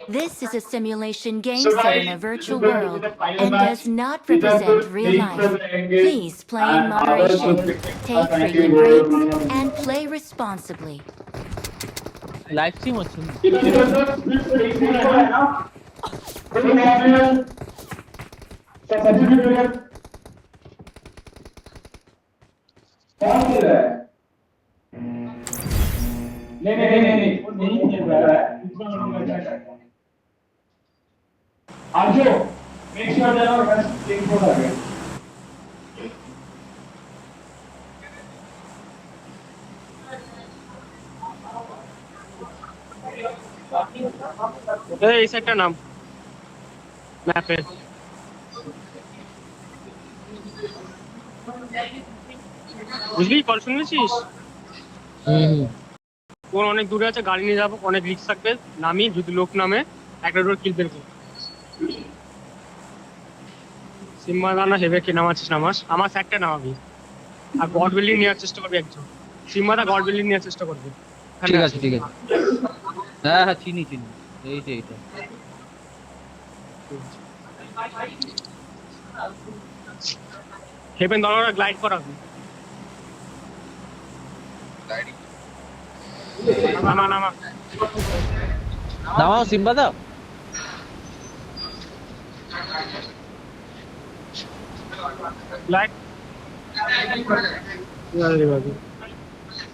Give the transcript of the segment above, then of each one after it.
This is a simulation game set in a virtual world and does not represent real life. Please play in moderation, take frequent breaks, and play responsibly. Live stream হচ্ছে Arjo, make sure that our guys take photo again. এই সেটটা নাম ম্যাপে বুঝলি call শুনেছিস কোন অনেক দূরে আছে গাড়ি নিয়ে যাবো অনেক রিস্ক থাকবে নামি যদি লোক নামে একটা ডোর কিল বের করবো সিম্বা দানা হেবে কি নামাচ্ছিস নামাস আমার সেটটা নামাবি আর গড বিল্ডিং নেওয়ার চেষ্টা করবি একজন সিম্বাদা গড বিল্ডিং নেওয়ার চেষ্টা করবি ঠিক আছে হ্যাঁ হ্যাঁ চিনি এই যে এইটা হেভেন দরজা গ্লাইড করাবি নামা নামাও সিম্বা দাও গ্লাইড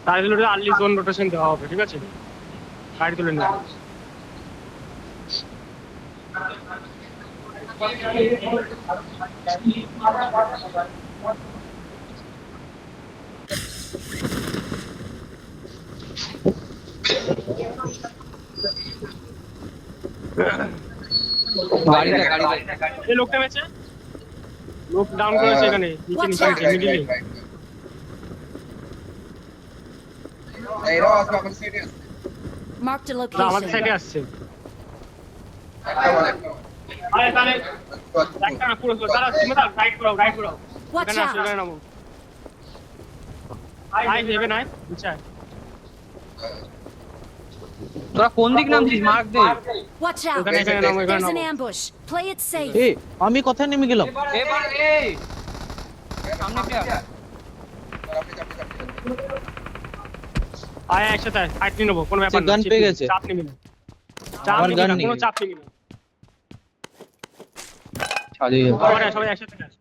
তাহলে আর্লি জোন রোটেশন দেওয়া হবে ঠিক আছে গাড়ি তুলে নেওয়া এই লোকটা মেছে লোক ডাউন করেছে এখানে নিচে মিডিলে এরাও আসবে আমাদের সাইডে আসছে Marked a আমাদের location. সাইডে আসছে একটা আরে তাহলে একটা না পুরো দাঁড়া তুমি দাঁড়া রাইট করো Watch এখানে আসো out. এখানে নামো আই দেবে নাই বিচার তোরা কোন দিক নামছিস মার্ক দে Watch out. এখানে নামো There's an ambush. Play it safe. এই আমি কোথায় নেমে গেলাম এবার এই সামনে প্লেয়ার আয় একসাথে ফাইট নিয়ে নেবো কোনো ব্যাপার না গান পেয়ে গেছে চাপ নিবি না চাপ আমার নিবি গান না নেই কোনো চাপ নিবি না ছাড়িয়ে সবাই একসাথে কাজ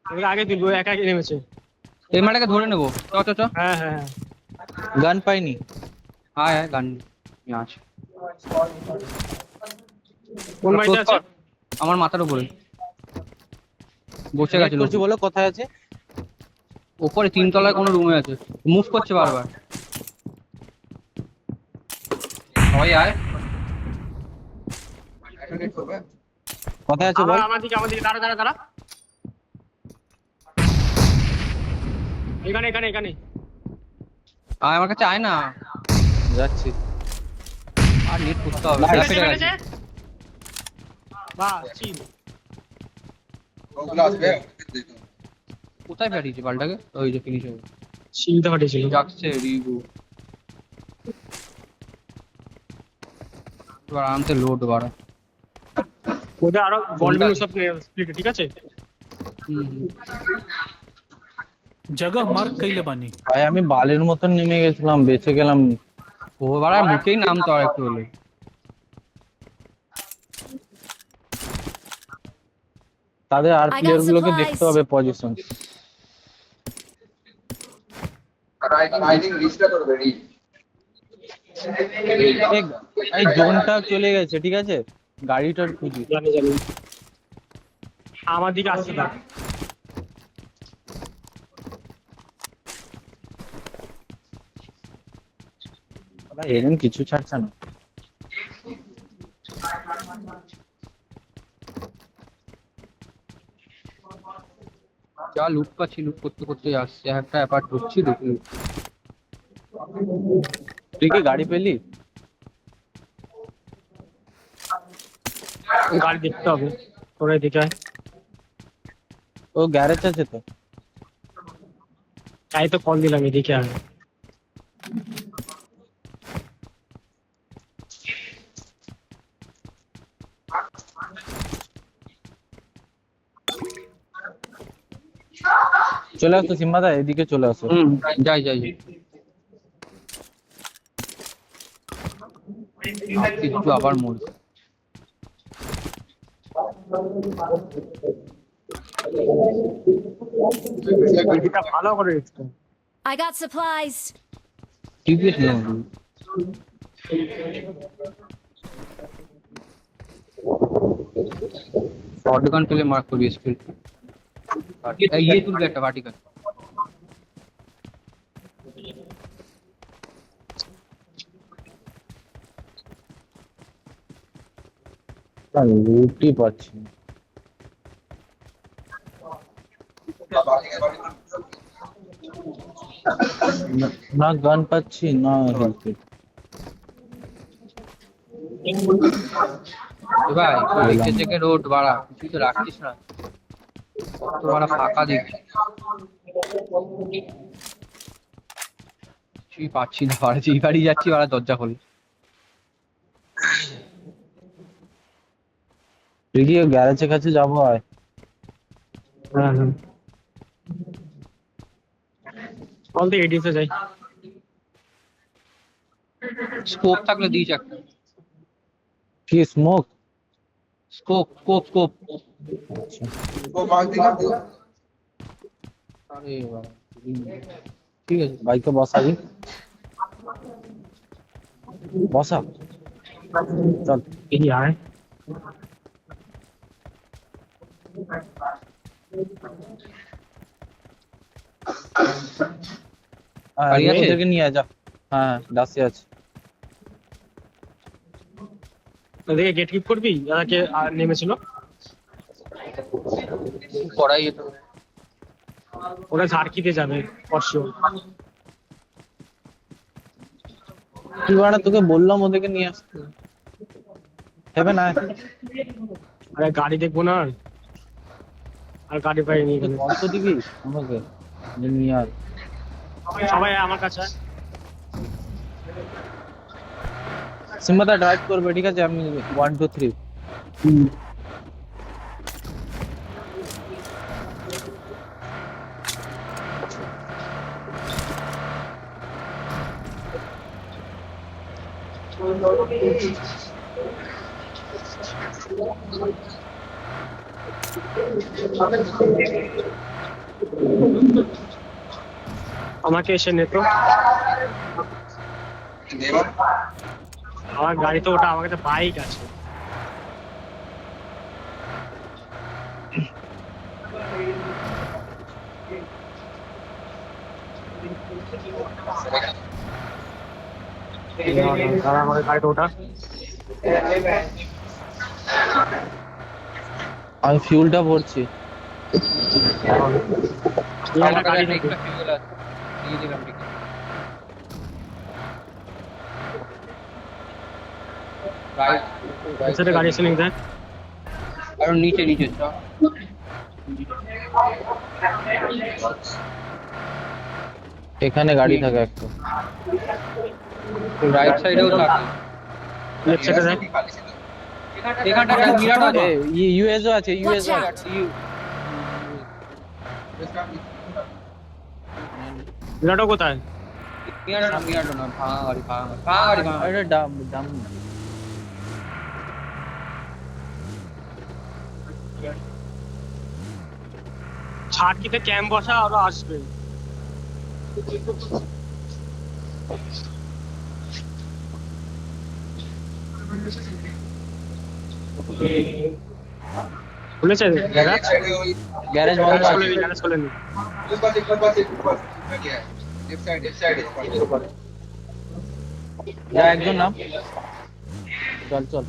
ওকে আগে দিল একা একা নেমেছে এই মাটাকে ধরে নেবো চ হ্যাঁ গান পাইনি হ্যাঁ গান আছে কোন মাইতে আছে আমার মাথার উপরে বসে গেছে করছি বলো কোথায় আছে উপরে তিন তলায় কোন রুমে আছে মুভ করছে বারবার সবাই আয় কোথায় আছে বল আমার দিকে দাঁড়া এখানে আয় আমার কাছে আয় না যাচ্ছি আর নেট করতে হবে বাহ চিল ওগুলো আসবে কোথায় পাঠিয়েছে বালটাকে ওই যে ফিনিশ হবে চিলতে পাঠিয়েছিল যাচ্ছে রিভু এবার আরামসে লোড বাড়া ওদের আরো ভলিউম সব স্প্লিট ঠিক আছে जगह मार्क कइले बानी ভাই আমি বালের মতন নেমে গেছিলাম বেঁচে গেলাম ও বাড়া মুখেই নাম তো আর একটু হলে তাদের আর প্লেয়ার গুলোকে দেখতে হবে পজিশন রাইডিং রিস্কটা করবে রিচ এই জোনটা চলে গেছে ঠিক আছে গাড়িটার খুঁজি জানি আমার দিকে আসছে না এরকম কিছু ছাড়ছে না যা লুট পাচ্ছি লুট করতে আসছে একটা অ্যাপার্ট করছি দেখি তুই কি গাড়ি পেলি গাড়ি দেখতে হবে তোরা এদিকে ও গ্যারেজ আছে তো তাই তো কল দিলাম এদিকে আয় চলে আসো সিম্বাদা, এদিকে চলে আসো। যাই যাই যাই। কিছু আবার মরে এটা ভালো করে দিচ্ছে। I got supplies. টিপিএস নেই শর্ট গান পেলে মার্ক করবি স্পিড ये तुलबे একটা ভার্টিক্যাল রুটি পাচ্ছি না, গান পাচ্ছি না, হেলথ ভাই দেখতে থেকে রোড বাড়া কিছু তো রাখছিস না কত বড় ফাঁকা দেখছি কিছুই পাচ্ছি না বাড়া যেই বাড়ি যাচ্ছি বাড়া দরজা খোলে দেখি গ্যারেজের কাছে যাবো। আর হ্যাঁ হ্যাঁ অল দি এডিসে যাই। স্কোপ থাকলে দিস একটা কি স্মোক? স্কোপ স্কোপ স্কোপ वो मार दिया আরে বাবা ঠিক আছে বাইকে বসা দি, বসা চল। এই আয় গাড়ি আছে? ওদেরকে নিয়ে যা। হ্যাঁ ডাসে আছে। ওদিকে গেট কিপ করবি যারা কে নেমেছিল? করাই যেত ওরা ঝাড়কিতে যাবে অবশ্যই। কি বাড়া তোকে বললাম ওদেরকে নিয়ে আসতে, হবে না? আরে গাড়ি দেখবো না আর গাড়ি পাই নিয়ে গেলে কত দিবি আমাকে যে নিয়ে আর? সবাই আমার কাছে আয়। সিম্বাদা ড্রাইভ করবে, ঠিক আছে? আমি 1 2 3 আমাকে এসে নে তো, देवर আমার গাড়ি তো ওটা, আমার কাছে বাইক আছে। দাঁড়া, আমার গাড়িটা ওটা। আমি ফিউলটা ভরছি। এই একটা গাড়ি একটা দেখি। ফিউল আছে দিয়ে দিলাম ঠিক আছে রাইট সেটা গাড়ি এসে নিয়ে যায়। আর নিচে নিচে চ এখানে গাড়ি থাকে একটা। রাইট সাইডেও থাকে লেফট সাইডে যায়। এখানটা একটা মিরাট আছে ইউএসও আছে, Watch ইউএসও out! আছে। বিরাটও কোথায়? মিরাট না ভাঙা গাড়ি ভাঙা গাড়ি আরে ডাম ডাম ঝাড়কিতে ক্যাম্প বসা আরো আসবে। খুলেছে গ্যারেজ? গ্যারেজ বন্ধ গ্যারেজ আছে। খুলে নি, গ্যারেজ খুলে নি। लेफ्ट साइड যা একজন নাম, চল চল।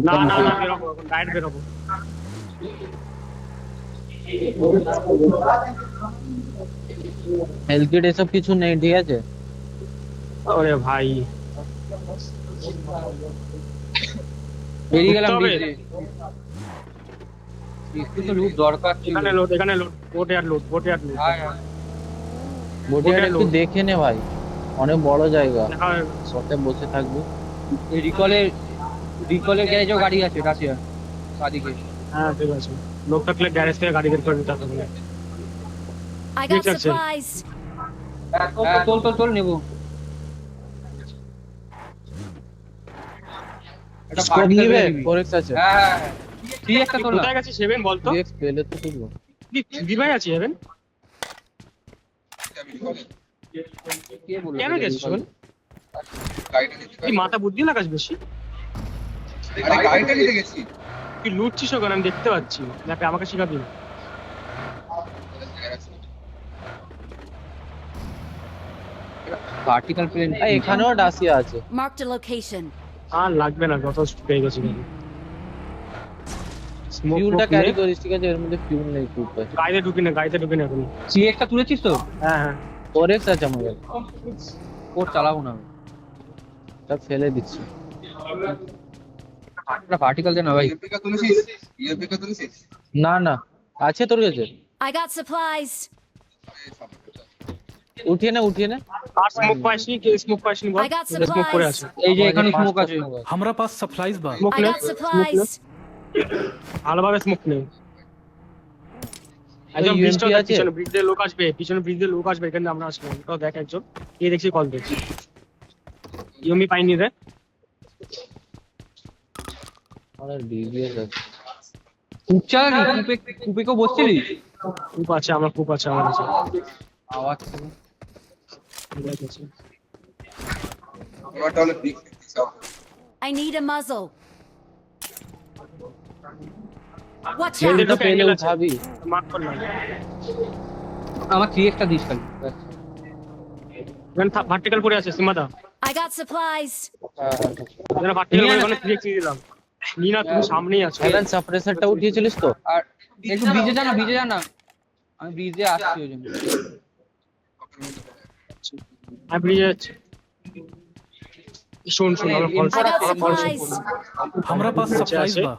না না না, বেরোবো এখন, ডাইরেক্ট বেরোবো। হেলথ কিট এসব কিছু নেই, ঠিক আছে? ওরে ভাই, বেরিয়ে গেলাম ঢুকতে হবে। একটু তো লুট দরকার ছিল এখানে লোড, এখানে লোড, বোটে আর লোড, বোটে আর লোড। হ্যাঁ হ্যাঁ বডিটা একটু লোক। দেখে নে ভাই। অনেক বড় জায়গা, দেখা হবে। শটে বসে থাকবি। এই রিকলের গ্যারেজেও গাড়ি আছে রাশিয়া বাদিকে। হ্যাঁ ঠিক আছে, লোক থাকলে গ্যারেজ থেকে গাড়ি বের করে নিতে হবে। I got ঠিক আছে। supplies. হ্যাঁ তোল নেবো। একটা স্কোপ particle নিবে, পেয়ে নিবি। 4x আছে। হ্যাঁ তুই একটা তোল না। কোথায় গেছিস সেভেন বলতো? 3x পেলে তো তুলবো। দিভাই আছে সেভেন? কে বললো কেন তোকে গেছিস recall? সেভেন? গাড়িটা নিতে তুই মাথা বুদ্ধি লাগাস বেশি, আরে গাড়িটা নিতে গেছি। তুই লুটছিস ওখানে আমি দেখতে পাচ্ছি। দেখ আমাকে শিখাবি না। ভার্টিক্যাল প্লেন আর এখানেও ডাসিয়া আছে। Marked a location. আর লাগবে না, যত পেয়ে গেছি। ফিউলটা ক্যারি করিস, ঠিক আছে? এর মধ্যে ফিউল নেই খুব আছে। গাড়িতে ঢুকি না এখন। সিএক্সটা তুলেছিস তো? হ্যাঁ 4x আছে আমার কাছে। ওর চালাবো না আমি। সব ফেলে দিচ্ছি। একটা ভার্টিক্যাল দে না ভাই। ইউপিকা তুলেছিস? ইউপিকা তুলেছিস? না না, আছে তোর কাছে? I got supplies. উঠিয়ে নে। আর স্মোক পাইসনি, কে স্মোক পাইসনি বল? I got স্মোক করে আছে। supplies. এই যে এখানে স্মোক আছে। हमारा पास सप्लाईज बा। স্মোক I নে, got supplies. ভালোভাবে স্মোক নে। একদম UMP ব্রিজটা আছে? পিছনে ব্রিজ দিয়ে লোক আসবে, এখানে আমরা আসবো। ওটাও দেখ একজন, কে দেখছি কল দিচ্ছি। ইউমি পাইনি রে। আমার ডিবিএস আছে। কুপ চালালি? কুপেকেও বসছিলি? খুব আছে আমার কাছে। আওয়াজ ছিল। ঠিক আছে। আমারটা হলো বিগ সব। I need a muzzle. Watch ফিউলটা out. পেলে উঠাবি। মার্ক কর না। আমার 3xটা দিস খালি। এখানে ভার্টিক্যাল পড়ে আছে সীমাদা। I got supplies. এখানে ভার্টিক্যাল পড়ে ওখানে 3x দিয়ে দিলাম। নিনা তুমি সামনেই আছো। সাইলেন্স সাপ্রেসারটা উঠিয়েছিলিস তো? আর একটু ব্রিজে যা না। আমি ব্রিজে আসছি ওই জন্য। আমি ব্রিজে যাচ্ছি। শোন আমার I got supplies. हमारा पास सप्लाईज बा।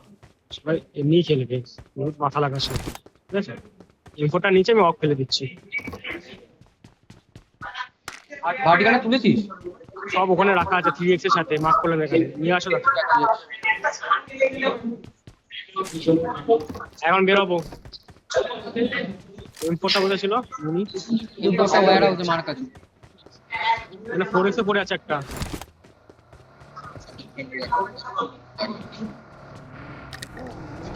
সবাই এমনি খেলবে, বহুত মাথা লাগাস না, ঠিক আছে? ইনফোটা নিচে আমি অফ ফেলে দিচ্ছি। ভার্টিক্যালটা তুলেছিস? সব ওখানে রাখা আছে 3x এর সাথে, মার্ক করলেন এখানে নিয়ে আসো না। এখন বেরোবো। ইনফোটা কোথায় ছিল? ইনফোটা ওয়্যার হাউসে মার কাছে। এখানে 4x এ পড়ে আছে একটা।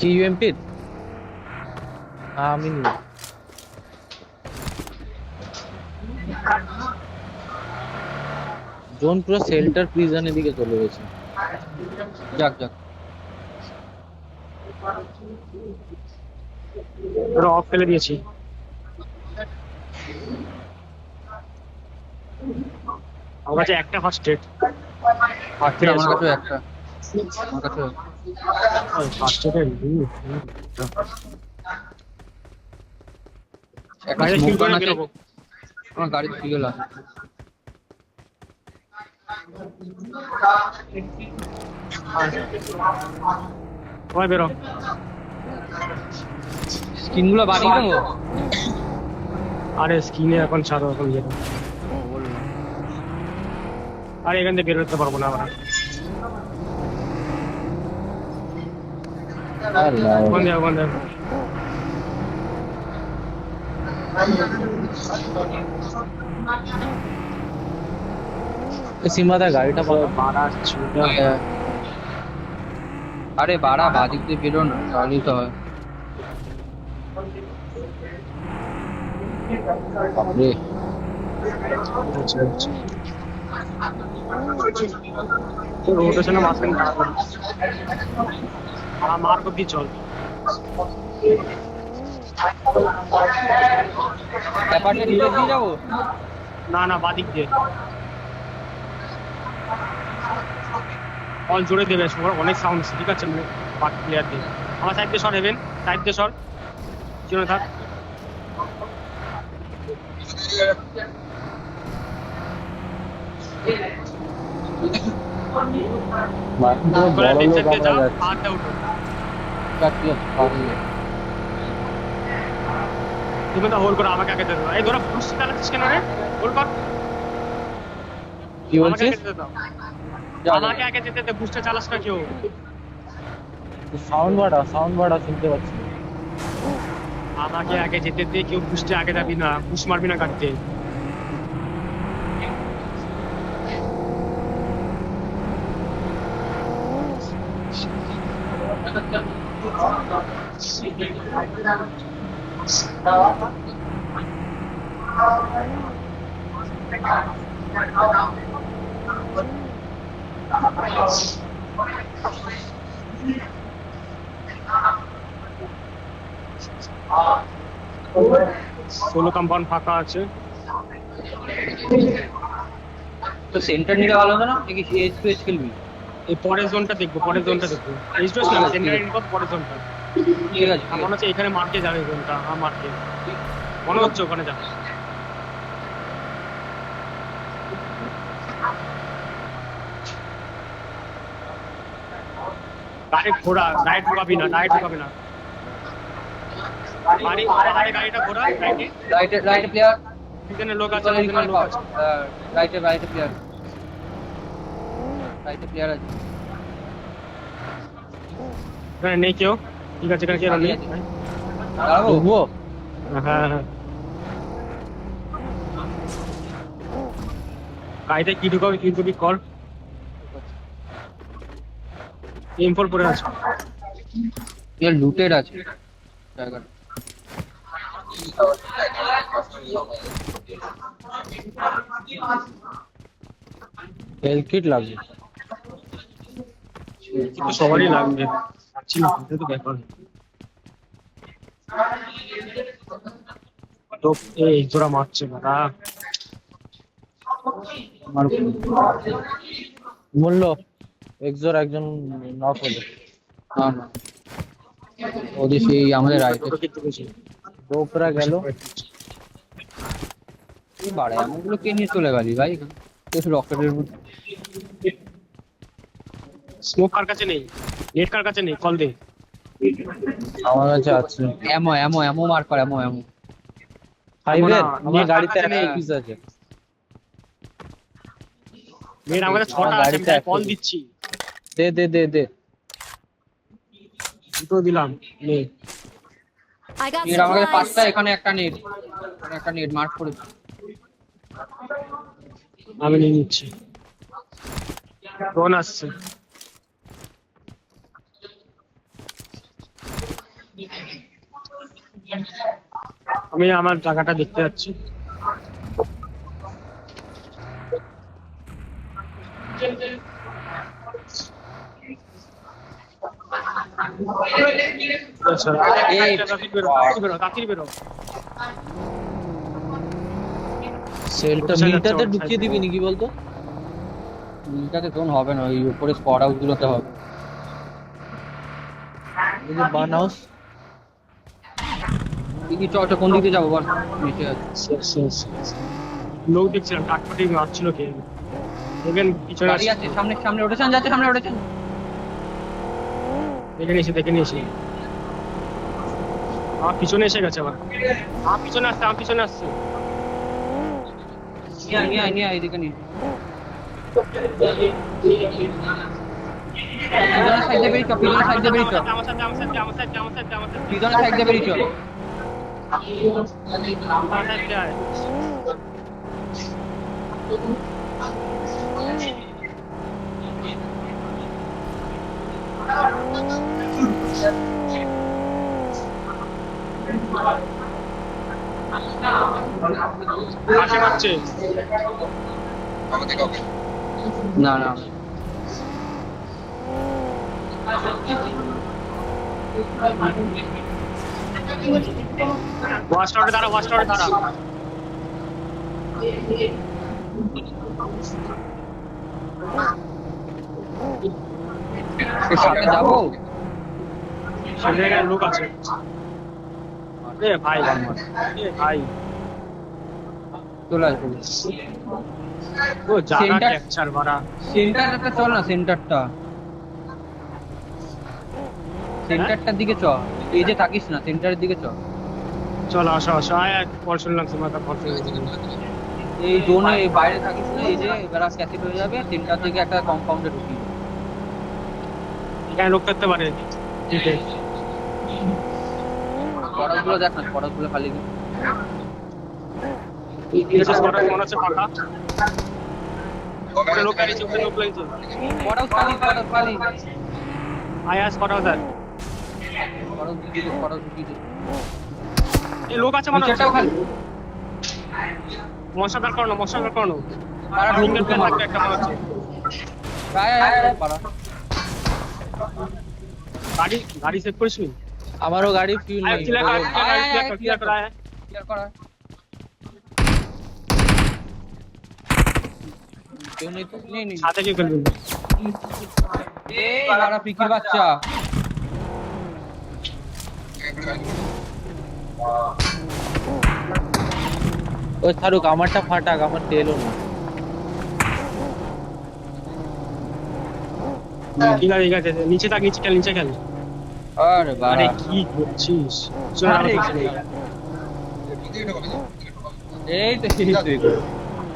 কি ইউএমপি? আমি নিব। জোন পুরো শেল্টার প্রিজনের দিকে চলে গেছে। যাক ওরা অফ ফেলে দিয়েছি। আমার কাছে একটা ফার্স্ট এড। আমার কাছেও একটা। ফার্স্ট এড একটা গাড়ি smoke ফিল করে gun আছে। বেরোবো। আমার গাড়ি ফিউল আছে। সবাই বেরো। স্কিনগুলো বাড়িয়ে দেবো। আরে স্কিনে এখন ছাড়ো, এখন যেতে। আরে এখান থেকে বেরোতে পারবো না আমরা। ওখান দিয়ে সীমাদা গাড়িটা পাবো। বাড়া আসছে। আরে বাড়া বাদিক দিয়ে বেরো না, তাহলেই তো হয়। বাপরে, রোটেশনে মাঝখানে দাঁড়াবো। মার্ক অব্দি চল। ব্যাপারটা রিলেট দিয়ে যাবো। না বাদিক দিয়ে অল জোরে দেবে, অনেক সাউন্ড, ঠিক আছে? মানে বাকি প্লেয়ার দিয়ে আমার সাইড দিয়ে সর, হেভেন সাইড দিয়ে সর, চলে থাক। বড় লোক যাও, আমরা যাচ্ছি। হাতটা উঠো। তুমি তো হোল্ড করো, আমাকে আগে দেবো। এই ধরো ফুসি চালাচ্ছিস কেন রে? হোল্ড কর। কি আমাকে বলছিস? আগে যেতে দাও, যা, যা। আমাকে আগে যেতে দে, বুস্টার চালাস না কেউ। সাউন্ড বাড়া শুনতে পাচ্ছি না। আমাকে আগে যেতে দে, কেউ বুস্টে আগে যাবি না, বুস্ট মারবি না গাড়িতে। ষোলো কম্পাউন্ড ফাঁকা আছে। তো সেন্টার নিলে ভালো হতো না, নাকি এইচ টু এইচ খেলবি? এই পরের জোনটা দেখবো, পরের জোনটা দেখবো। এইচ টু না, সেন্টারে নিবো পরের জোনটা। ঠিক আছে, আমার মনে হচ্ছে এখানে মার্কে যাবে জোনটা, হ্যাঁ মার্কে মনে হচ্ছে ওখানে যাবে। ডাইরেক্ট ঘোরা, ডাইরেক্ট ঢুকাবি না, ডাইরেক্ট ঢুকাবি না। বাড়ি বাড়ি গাড়িটা ঘোরা, রাইটে রাইটে প্লেয়ার, পিছনে লোক আছে, পিছনে লোক আছে। রাইটে প্লেয়ার, রাইটে প্লেয়ার আছে। এখানে নেই কেউ, ঠিক আছে, এখানে কেউ নেই। দাঁড়াবো? ঢুকবো? হ্যাঁ হ্যাঁ, গাড়িতে কি ঢুকাবি, কি ঢুকবি কল। M4 পরে আছে। এর লুটেড আছে জায়গাটা। হেলথ কিট লাগবে। কিন্তু সবারই লাগবে, পাচ্ছি না, এটা তো ব্যাপার। তো এই জোড়া মারছে না, আমার মূল্য এক্সোর একজন নক হলো। না না, ওদের সেই আমাদের রাইটে ওটা কিন্তু বেশি। ডোপরা গেল। কি বাড়ে এমনগুলো কে নিয়ে চলে গেলি ভাই? রকেটের মধ্যে স্মোক কার কাছে নেই, নেট কার কাছে নেই, কল দে। আমার কাছে আছে এমো এমো এমো মার কর, এমো এমো। ফাইভের। আমার নেট গাড়িতে কার কাছে একটা নেই। পিস আছে। নেট আমাদের 6টা আছে, আমি তাই কল দিচ্ছি। দে দে দে দে। দুটো দিলাম, নেই। I got এর আমাদের 5টা, supplies. এখানে একটা নেট, এখানে একটা নেট মার্ক করে। আমি নিয়ে নিচ্ছি। ড্রোন আসছে। আমি আমার জায়গাটা দেখতে যাচ্ছি। আচ্ছা, এই তাড়াতাড়ি বেরো, তাড়াতাড়ি বেরো, তাড়াতাড়ি বেরো। সেলটা কোথায় মিটাতে যাচ্ছে? ঢুকিয়ে দিবি নাকি বলতো? এটাতে জোন হবে না, ওই উপরে স্পট আউট গুলোতে হবে। এই যে বার্ন হাউস। কি চল কোন দিকে যাবো বল? নিচে আছে। লোক দেখছিলাম, টাকপাটি মারছিল কে, দেখেন পিছনে গাড়ি আছে সামনে, সামনে উঠেছেন, যাচ্ছে সামনে উঠেছেন। দেখে নিয়েছি। আমার পিছনে এসে গেছে আবার, আমার পিছনে আসছে। নিয়ে আয় এদিকে নিয়ে। পিছনের সাইড দিয়ে বেরিয়ে চল, পিছনের সাইড দিয়ে বেরিয়ে চল, আমার সাথে। পিছনের সাইড দিয়ে বেরিয়ে চল। আমার সাথে আয়। কাকে মারছে? আমাদের কাউকে না না, ওয়াচ টাওয়ারে দাঁড়া। এর সাথে যাবো। সামনে এখানে লোক আছে। এ ভাই, চলে আসবো। ও জায়গা Center- ক্যাপচার বাড়া। সেন্টারটা চল না, সেন্টারটার দিকে চ। এই যে থাকিস না, সেন্টারের দিকে চ। চল আসো, আয় পর শুনলাম তোমার কথা। এই জোনে বাইরে থাকিস না, এই যে এবার ক্যাসেট হয়ে যাবে 3টা থেকে একটা কম্পাউন্ডে ঢুকি। এখানে লোক করতে পারে জিতে। পড়াগুলো দেখ না, পড়াগুলো খালি কি বিশেষ করে মনে হচ্ছে ফাঁকা। ওখানে লোক আছে, ওখানে লোক লাগছে। পড়াও খালি, পড়াও খালি। আয়াস করা যায়। পড়াও ঢুকি দে, পড়াও ঢুকি দে। এই লোক আছে মনে হচ্ছে। নিচেরটাও খালি। মশাদার করানো, মশাদার করানো। পাড়া ঢুকবে সিঙ্গেল প্লেয়ার মার। লাগবে একটা মনে হচ্ছে। আয় পাড়া। গাড়ি সেভ করিসনি? আমারও গাড়ি ফিউল আয় নেই। ক্লিয়ার কর, ক্লিয়ার কর। ক্লিয়ার করা। কেউ নেই তো? নেই নেই। সাথে কি খেলবি? এই পাড়া পিকির বাচ্চা। ওই থারুক আমারটা ফাটাক, আমার তেলও না। ঠিক আছে, ঠিক আছে। নিচে থাক, নিচে খেল, নিচে খেল। আরে বাবা। আরে কি করছিস? চল আরে আমার পিছনে। এই তো এই তো।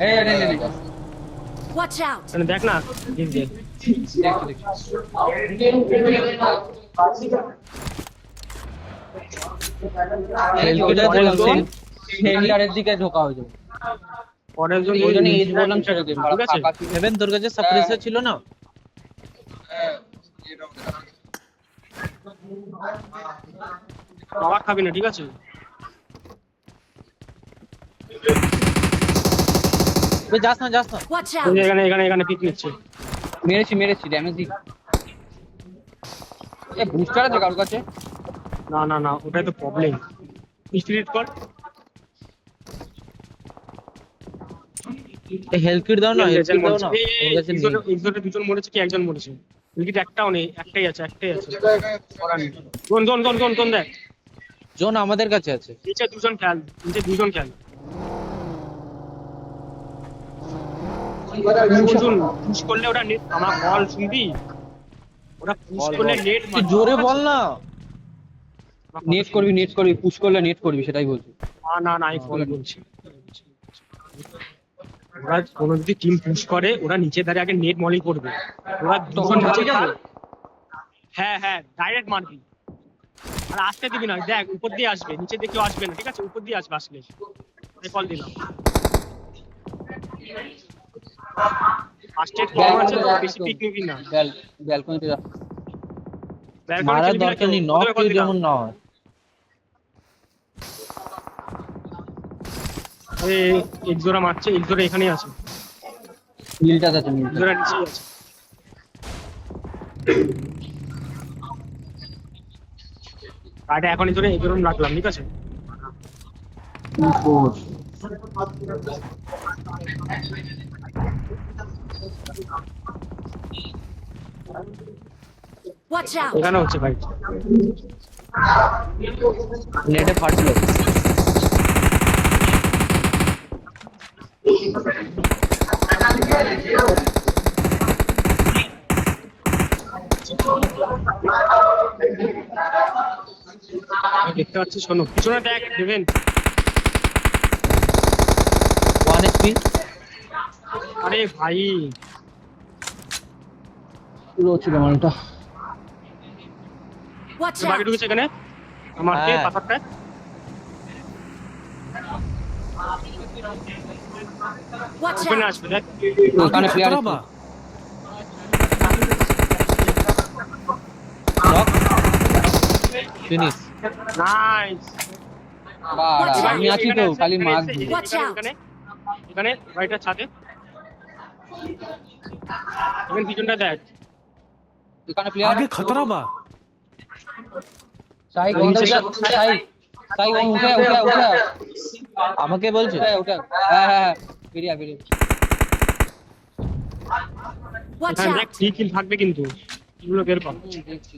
এই নে নে নে। Watch out! মানে দেখ না, দিন দে। দেখো দেখো। হেলথটা বলছেন সেন্টারের দিকে ঢোকা হয়ে যাবে। পরের জন ওই জন্য এই বললাম ছেড়ে দে। ঠিক আছে? হেভেন তোর কাছে সাপ্রেসার ছিল না? আবার খাবি না, ঠিক আছে? ওই যাস না, যাস না। Watch ওই out! যে এখানে পিক নিচ্ছে। মেরেছি ড্যামেজ দি। এ বুস্টার আছে কারোর কাছে? না, ওটাই তো প্রবলেম। স্পিরিট কর। এই হেলথ কিট দাও না, হেলথ কিট দাও না। এই, ওর কাছে নেই। এক্সোটে দুজন মরেছে কি একজন মরেছে? লিখিত একটাও নেই, একটাই আছে। করার নেই। কোন দেখ। জোন আমাদের কাছে আছে। নিচে দুজন খেল। দুজন পুশ করলে ওটা নেট, আমার বল শুনবি? ওটা পুশ করলে নেট তুই জোরে বল না। নেট করবি পুশ করলে নেট করবি, সেটাই বলছি। না, আমি ফোন বলছি। ওরা কোনো যদি টিম পুশ করে, ওরা নিচে দাঁড়িয়ে আগে নেট মলি করবে। ওরা তখন নিচে যাবে? হ্যাঁ, ডাইরেক্ট মারবি। আর আসতে দিবি না, দেখ উপর দিয়ে আসবে, নিচে দিয়ে কেউ আসবে না, ঠিক আছে? উপর দিয়ে আসবে, আসলে কল দিলাম। ফার্স্ট এড কম আছে, বেশি পিক নিবি না। ব্যালকনিতে যা। মারার দরকার নেই, নক কেউ যেমন না হয়। এক্সোরা মারছে, এক্সোরা এখানেই আছে। মিলটা আছে মিলটা। এক্সোরা নিচেই আছে। কার্ডে এখন এজোরম রাখলাম, ঠিক আছে? Watch out! এখানে হচ্ছে ভাই। নেটে ফাটলো। আমি দেখতে পাচ্ছি, শোনো পিছনে দেখ, দেবেন। 1 HP। আরে ভাই, পুরো ছিল মালটা। Watch বাকি out! ঢুকেছে এখানে আমার কে হ্যাঁ। পাথরটা। Watch ওখানে out! আসবে, দেখ। ওখানে आगे প্লেয়ার खतरा बा। Knock finish. নাইস। বাড়া আমি আছি তো, খালি মাগ দি। Watch out! এখানে রাইটার ছাদে। এখানে পিছনটা দেখ। এখানে প্লেয়ার आगे खतरा बा। সাই কোন দিকে? সাই ও উঠে। আমাকে বলছে? উঠে। হ্যাঁ বেরিয়া। Watch এখানে দেখ, out! 3 কিল থাকবে কিন্তু। এগুলো বের কর। দেখছি।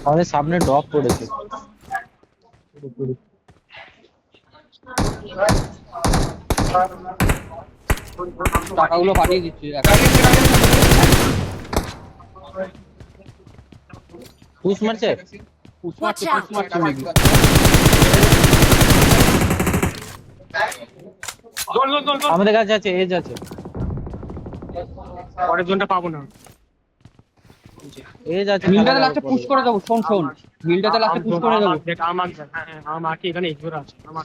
আমাদের সামনে ড্রপ পড়েছে। টাকাগুলো পাঠিয়ে দিচ্ছি। পুশ মারছে। Watch out! গোল গোল গোল গোল। আমাদের কাছে আছে, এজ আছে। পরের জনটা পাবো না। এজ আছে। মিলটাতে লাস্টে পুশ করে দেবো, শোন শোন, মিলটাতে লাস্টে পুশ করে দেবো। দেখ আমার হ্যাঁ হ্যাঁ আমার কি এখানে এক্সোর আছে আমার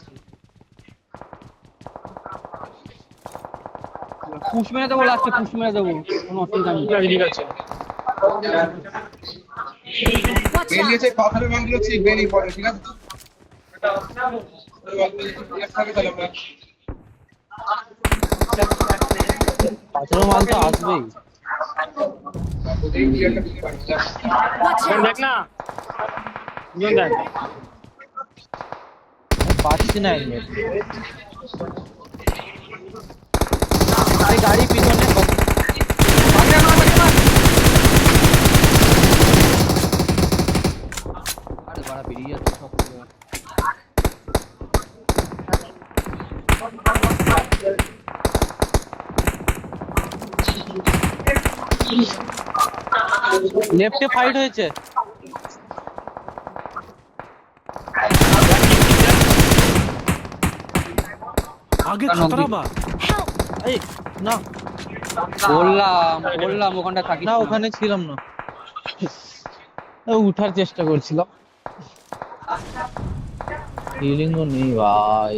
পুশ মেরে দেবো, লাস্টে পুশ মেরে দেবো, কোনো অসুবিধা নেই। ঠিক আছে Watch out! বেরিয়েছে পাথরের মানগুলো ঠিক বেরিয়ে পড়ে, ঠিক আছে তো? তাহলে আমরা পাথরের মাল তো আসবেই। এই ক্লিয়ারটা দিতে পারি। Watch দেখ out! না দুজন দেখ পাচ্ছি না এমনি। এই গাড়ি পিছনে আরে বাড়া বেরিয়ে যাচ্ছে সব থেকে। লেফটে ফাইট হয়েছে। आगे खतरा बा। Help! এই না বললাম ওখানটা থাকিস না, ওখানে ছিলাম না। উঠার চেষ্টা করছিলাম। হিলিং ও নেই ভাই।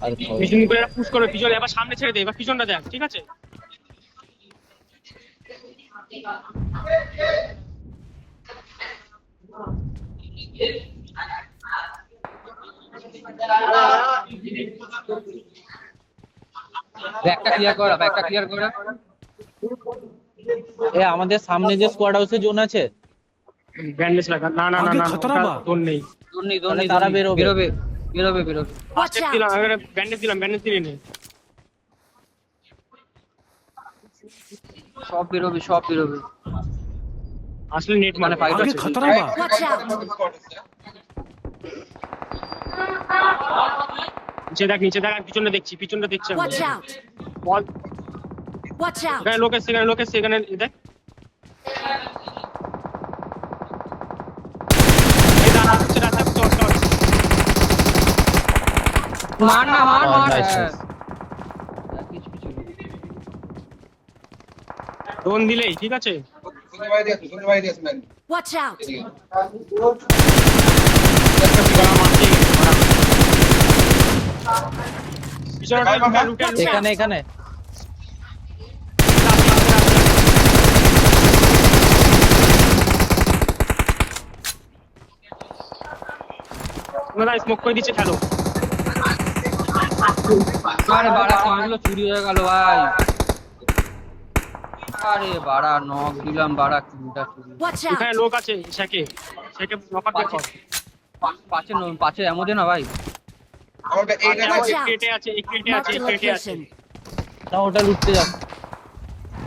আর পিছন করে পুশ করে পিছনে এবার সামনে ছেড়ে দে, এবার পিছনটা দেখ ঠিক আছে ব্যাকটা ক্লিয়ার কর, ব্যাকটা ক্লিয়ার কর। এ আমাদের সামনে যে স্কোয়াড হাউসে জোন আছে, ব্যান্ডেজ লাগা না না না আগে না খতরা ওটা বা। তোর নেই দৌড় নেই তারা বেরোবে। বেরোবে। Watch out! দিলাম ব্যান্ডেজ দিলে নে সব বেরোবে। আসলে নেট মানে মানে fight आगे আছে। खतरा बा। Watch out! নিচে দেখ আমি পিছনটা দেখছি আমি। Watch out! বল Watch out! এখানে লোক এসছে এখানে দেখ এই রাস্তা হচ্ছে চল মার না মার। nice, হ্যাঁ। nice. কিছু ড্রোন দিলেই ঠিক আছে সুন্দর ভাই দিয়েছে ম্যান। Watch out! এখানে এখানে স্মোক করে দিচ্ছে খেলো আরে বাড়া কিলগুলো চুরি হয়ে গেল ভাই। আরে বাড়া নক দিলাম, বাড়া কিলটা চুরি। Watch এখানে out! লোক আছে শেখে নক আউট কর পাশে এমন না ভাই। আমার এইটা Watch আছে। out! ক্রেটে আছে এই ক্রেটে Mark আছে the এই ক্রেটে আছে location. না, ওটা লুটতে যাও।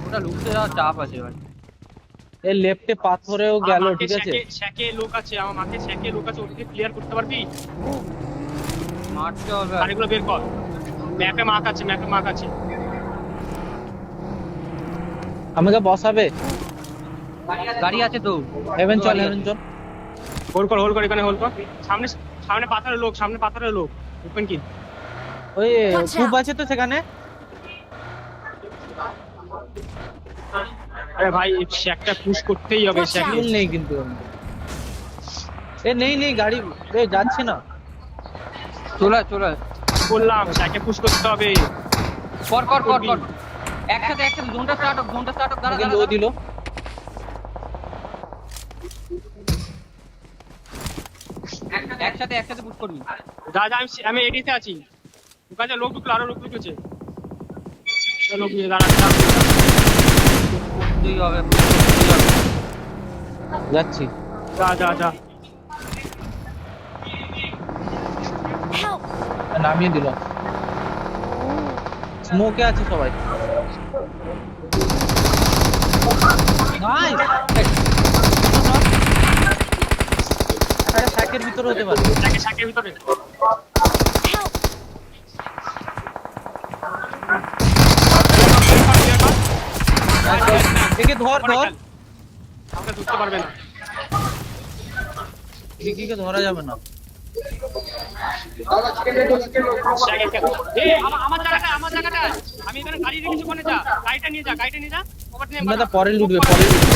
ওটা লুটতে যাওয়ার চাপ আছে ভাই। এর লেফটে পাথরেও গেল, আমাকে ঠিক আছে। শেখে লোক আছে আমার মাকে শেখে লোক আছে ওটাকে ক্লিয়ার করতে পারবি মারতে হবে। গাড়িগুলো বের কর ম্যাপে মার্ক আছে আমাকে বসাবে। গাড়ি আছে তো। হেভেন চল, গাড়ি হেভেন আছে। চল। হোল্ড কর এখানে হোল্ড কর সামনে পাথরের লোক ওপেন কি ওই Watch খুব out! আছে তো সেখানে। আরে ভাই শেকটা পুশ করতেই হবে Watch out! শেকে ফুল নেই কিন্তু। নেই গাড়ি যাচ্ছে না। চলে বললাম শেকে পুশ করতে হবে কর একসাথে জোনটা স্টার্ট হোক দাঁড়া আমাকে লো দিল। একসাথে পুশ করবি। যা আমি এডিতে আছি ওখানে লোক ঢুকলো আরো লোক ঢুকেছে লোক নিয়ে দাঁড়া করতেই হবে। যাচ্ছি। যা Help! নামিয়ে দিল। স্মোকে আছে সবাই। নাইস। একটা ফ্যাকের ভিতরে হতে পারে। শেকের ভিতরে Help! একে ধর। আমাকে ঢুকতে পারবে না কে ধরা যাবে না। আমার জায়গাটা আমি এখানে গাড়ি রেখেছি, ওখানে যা, গাড়িটা নিয়ে যা ওভার নিয়ে তোমরা তো পরে লুটবে, পরে লুটবে।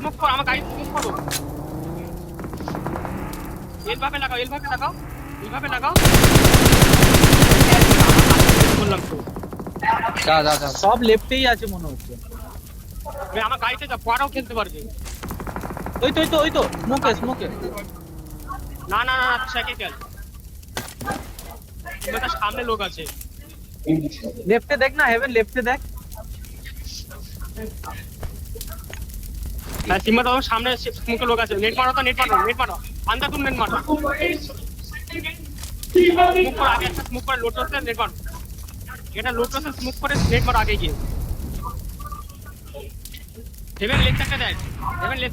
স্মোক কর আমার গাড়ি স্মোক করো। এইভাবে লাগাও বললাম তো। যা যা যা সব লেফটেই আছে মনে হচ্ছে। আমার গাড়িতে যা, পরেও খেলতে পারবে। ওই তো স্মোকে। না সাইকেল খেল, তার সামনে লোক আছে। লেফটে দেখ না, হেভেন লেফটে দেখ। হ্যাঁ সিম্বা তো সামনে স্মোকে লোক আছে। নেট মারো আন্দা তুমি নেট মারো। স্মোক করে আগে একটা স্মোক করে লোড করতে নেট মারো। এটা লোড করতে স্মোক করে নেট মারো আগে গিয়ে। হেভেন লেফট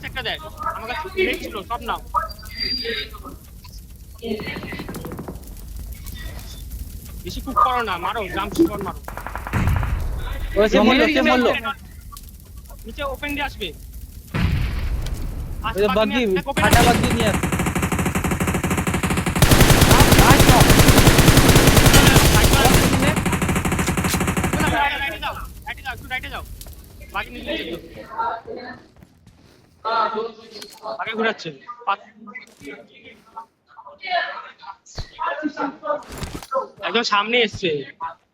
একটা দেয়। আমার কাছে নেট ছিল, সব নাও। বেশি কুক করো না, মারো জাম্প স্কোর মারো। ওইসে বললো নিচে ওপেন দিয়ে আসবে। ওই বাগি ফাটা বাগি নিয়ে আস। রাইটে যাও বাকি নিচে আগে ঘুরাচ্ছে। একদম সামনে এসছে।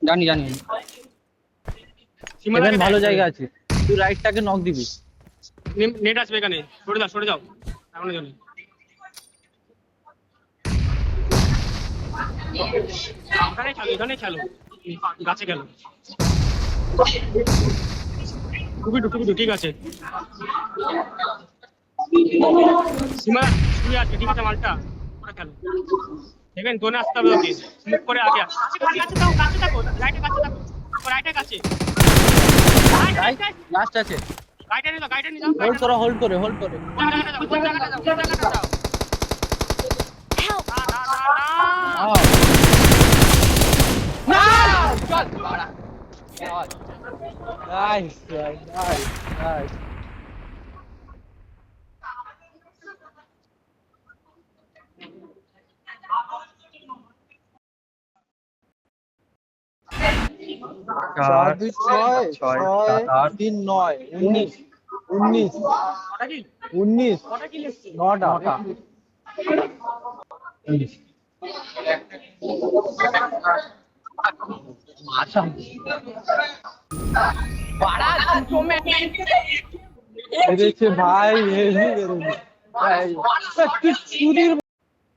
জানি হেভেন ভালো জায়গা আছে, তুই রাইটটাকে নক দিবি। নেট আসবে এখানে, সরে যাও এখনো জন্য। এখানে খেলো গাছে গেল। টুকু ঠিক আছে। সীমা শুয়ে আছে, ঠিক আছে মালটা ওরা খেলো। দেখবেন দোনে আসতে হবে ওকে, স্মোক করে আগে কাছে থাকো রাইটের কাছে। লাস্ট আছে, গাড়িটা নিয়ে যাও হোল্ড করে যাও। Help! নাইস। চার, 6 8, 3 9 19 কটা কিল এসছে? 9টা। ভাই